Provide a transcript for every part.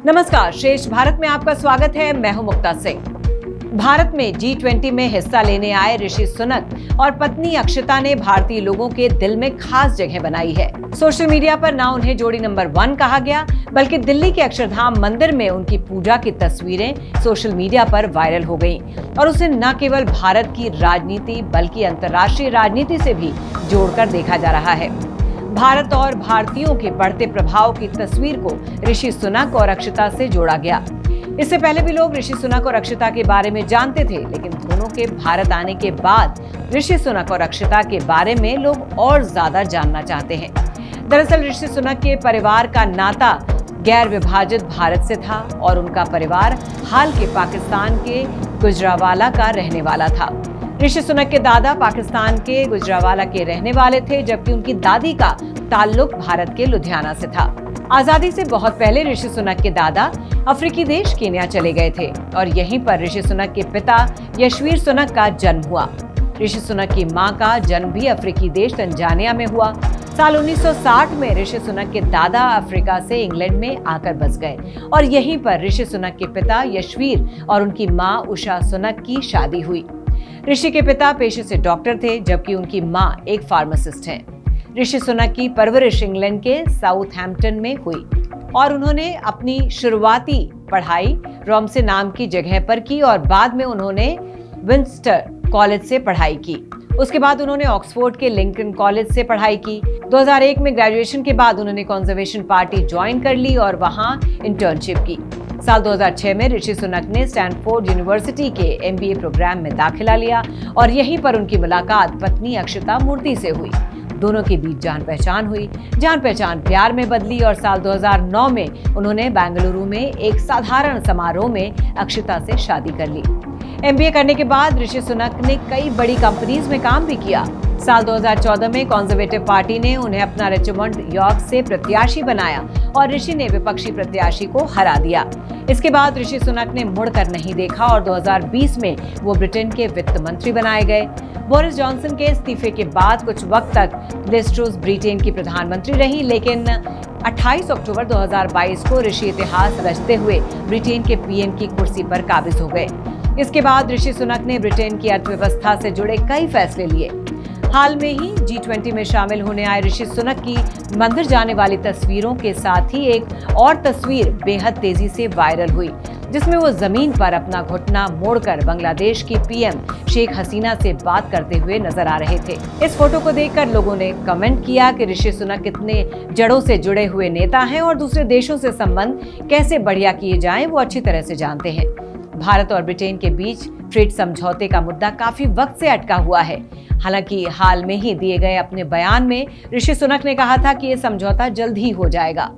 नमस्कार, श्रेष्ठ भारत में आपका स्वागत है। मैं हूं मुक्ता सिंह। भारत में G20 में हिस्सा लेने आए ऋषि सुनक और पत्नी अक्षता ने भारतीय लोगों के दिल में खास जगह बनाई है। सोशल मीडिया पर ना उन्हें जोड़ी नंबर 1 कहा गया, बल्कि दिल्ली के अक्षरधाम मंदिर में उनकी पूजा की तस्वीरें सोशल मीडिया पर वायरल हो गईं और उसे न केवल भारत की राजनीति बल्कि अंतर्राष्ट्रीय राजनीति से भी जोड़कर देखा जा रहा है। भारत और भारतीयों के बढ़ते प्रभाव की तस्वीर को ऋषि सुनक और अक्षता से जोड़ा गया। इससे पहले भी लोग ऋषि सुनक और अक्षता के बारे में जानते थे, लेकिन दोनों के भारत आने के बाद ऋषि सुनक और अक्षता के बारे में लोग और ज्यादा जानना चाहते हैं। दरअसल ऋषि सुनक के परिवार का नाता गैर विभाजित भारत से था और उनका परिवार हाल के पाकिस्तान के गुजरांवाला का रहने वाला था। ऋषि सुनक के दादा पाकिस्तान के गुजरांवाला के रहने वाले थे, जबकि उनकी दादी का ताल्लुक भारत के लुधियाना से था। आजादी से बहुत पहले ऋषि सुनक के दादा अफ्रीकी देश केन्या चले गए थे और यहीं पर ऋषि सुनक के पिता यशवीर सुनक का जन्म हुआ। ऋषि सुनक की मां का जन्म भी अफ्रीकी देश तंजानिया में हुआ। साल 1960 में ऋषि सुनक के दादा अफ्रीका से इंग्लैंड में आकर बस गए और यहीं पर ऋषि सुनक के पिता यशवीर और उनकी मां उषा सुनक की शादी हुई। ऋषि के पिता पेशे से डॉक्टर थे, जबकि उनकी मां एक फार्मासिस्ट हैं। ऋषि सुनक की परवरिश इंग्लैंड के साउथहैम्पटन में हुई और उन्होंने अपनी शुरुआती पढ़ाई रोमसे नाम की जगह पर की और बाद में उन्होंने विंस्टर कॉलेज से पढ़ाई की। उसके बाद उन्होंने ऑक्सफोर्ड के लिंकन कॉलेज से पढ़ाई की। 2001 में ग्रेजुएशन के बाद उन्होंने कंजर्वेशन पार्टी ज्वाइन कर ली और वहां इंटर्नशिप की। साल 2006 में ऋषि सुनक ने स्टैनफोर्ड यूनिवर्सिटी के MBA प्रोग्राम में दाखिला लिया और यहीं पर उनकी मुलाकात पत्नी अक्षता मूर्ति से हुई। दोनों के बीच जान पहचान हुई, जान पहचान प्यार में बदली और साल 2009 में उन्होंने बेंगलुरु में एक साधारण समारोह में अक्षता से शादी कर ली। MBA करने के बाद ऋषि सुनक ने कई बड़ी कंपनीज में काम भी किया। साल 2014 में कंजर्वेटिव पार्टी ने उन्हें अपना रिचमंड यॉर्क से प्रत्याशी बनाया और ऋषि ने विपक्षी प्रत्याशी को हरा दिया। इसके बाद ऋषि सुनक ने मुड़कर नहीं देखा और 2020 में वो ब्रिटेन के वित्त मंत्री बनाए गए। बोरिस जॉनसन के इस्तीफे के बाद कुछ वक्त तक लिज ट्रूस ब्रिटेन की प्रधानमंत्री रही, लेकिन 28 अक्टूबर 2022 को ऋषि इतिहास रचते हुए ब्रिटेन के PM की कुर्सी पर काबिज हो गए। इसके बाद ऋषि सुनक ने ब्रिटेन की अर्थव्यवस्था से जुड़े कई फैसले लिए। हाल में ही G20 में शामिल होने आए ऋषि सुनक की मंदिर जाने वाली तस्वीरों के साथ ही एक और तस्वीर बेहद तेजी से वायरल हुई, जिसमें वो जमीन पर अपना घुटना मोड़कर बांग्लादेश की PM शेख हसीना से बात करते हुए नजर आ रहे थे। इस फोटो को देखकर लोगों ने कमेंट किया कि ऋषि सुनक कितने जड़ों से जुड़े हुए नेता हैं और दूसरे देशों से संबंध कैसे बढ़िया किए जाएं वो अच्छी तरह से जानते हैं। भारत और ब्रिटेन के बीच ट्रेड समझौते का मुद्दा काफी वक्त से अटका हुआ है। हालांकि हाल में ही दिए गए अपने बयान में ऋषि सुनक ने कहा था कि ये समझौता जल्द ही हो जाएगा।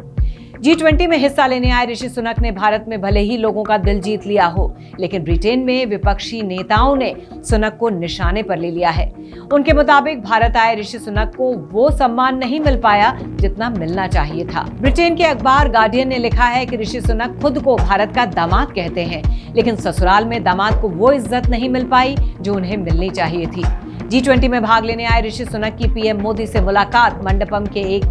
G20 में हिस्सा लेने आए ऋषि सुनक ने भारत में भले ही लोगों का दिल जीत लिया हो, लेकिन ब्रिटेन में विपक्षी नेताओं ने सुनक को निशाने पर ले लिया है। उनके मुताबिक भारत आए ऋषि सुनक को वो सम्मान नहीं मिल पाया जितना मिलना चाहिए था। ब्रिटेन के अखबार गार्डियन ने लिखा है कि ऋषि सुनक खुद को भारत का दामाद कहते हैं, लेकिन ससुराल में दामाद को वो इज्जत नहीं मिल पाई जो उन्हें मिलनी चाहिए थी। G20 में भाग लेने आए ऋषि सुनक की PM मोदी से मुलाकात मंडपम के एक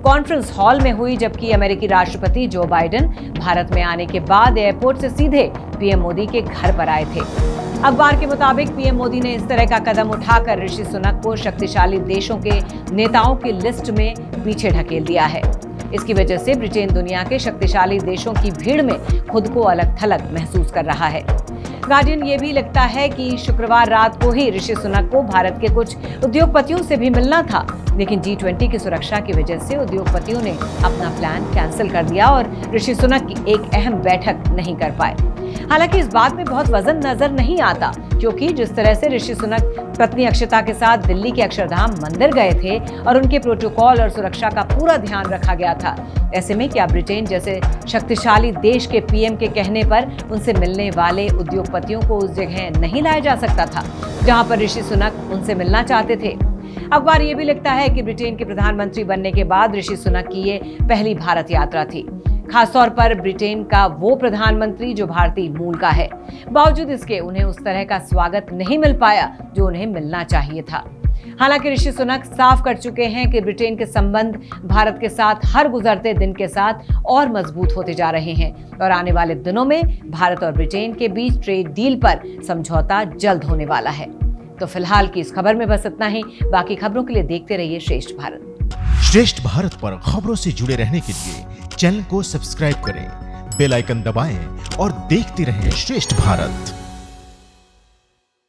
कॉन्फ्रेंस हॉल में हुई, जबकि अमेरिकी राष्ट्रपति जो बाइडेन भारत में आने के बाद एयरपोर्ट से सीधे PM मोदी के घर पर आए थे। अखबार के मुताबिक PM मोदी ने इस तरह का कदम उठाकर ऋषि सुनक को शक्तिशाली देशों के नेताओं की लिस्ट में पीछे ढकेल दिया है। इसकी वजह से ब्रिटेन दुनिया के शक्तिशाली देशों की भीड़ में खुद को अलग थलग महसूस कर रहा है। गार्डियन ये भी लिखता है कि शुक्रवार रात को ही ऋषि सुनक को भारत के कुछ उद्योगपतियों से भी मिलना था, लेकिन G20 की सुरक्षा की वजह से उद्योगपतियों ने अपना प्लान कैंसिल कर दिया और ऋषि सुनक की एक अहम बैठक नहीं कर पाए। हालांकि इस बात में बहुत वजन नजर नहीं आता, क्योंकि जिस तरह से ऋषि सुनक पत्नी अक्षता के साथ दिल्ली के अक्षरधाम मंदिर गए थे और उनके प्रोटोकॉल और सुरक्षा का पूरा ध्यान रखा गया था, ऐसे में क्या ब्रिटेन जैसे शक्तिशाली देश के PM के कहने पर उनसे मिलने वाले उद्योगपतियों को उस जगह नहीं लाया जा सकता था जहां पर ऋषि सुनक उनसे मिलना चाहते थे। अखबार ये भी लिखता है कि ब्रिटेन के प्रधानमंत्री बनने के बाद ऋषि सुनक की ये पहली भारत यात्रा थी, खासतौर पर ब्रिटेन का वो प्रधानमंत्री जो भारतीय मूल का है। बावजूद इसके उन्हें उस तरह का स्वागत नहीं मिल पाया जो उन्हें मिलना चाहिए था। हालांकि ऋषि सुनक साफ कर चुके हैं कि ब्रिटेन के संबंध भारत के साथ हर गुजरते दिन के साथ और मजबूत होते जा रहे हैं और आने वाले दिनों में भारत और ब्रिटेन के बीच ट्रेड डील पर समझौता जल्द होने वाला है। तो फिलहाल की इस खबर में बस इतना ही। बाकी खबरों के लिए देखते रहिए श्रेष्ठ भारत। श्रेष्ठ भारत पर खबरों से जुड़े रहने के लिए चैनल को सब्सक्राइब करें, बेल आइकन दबाएं और देखते रहें श्रेष्ठ भारत।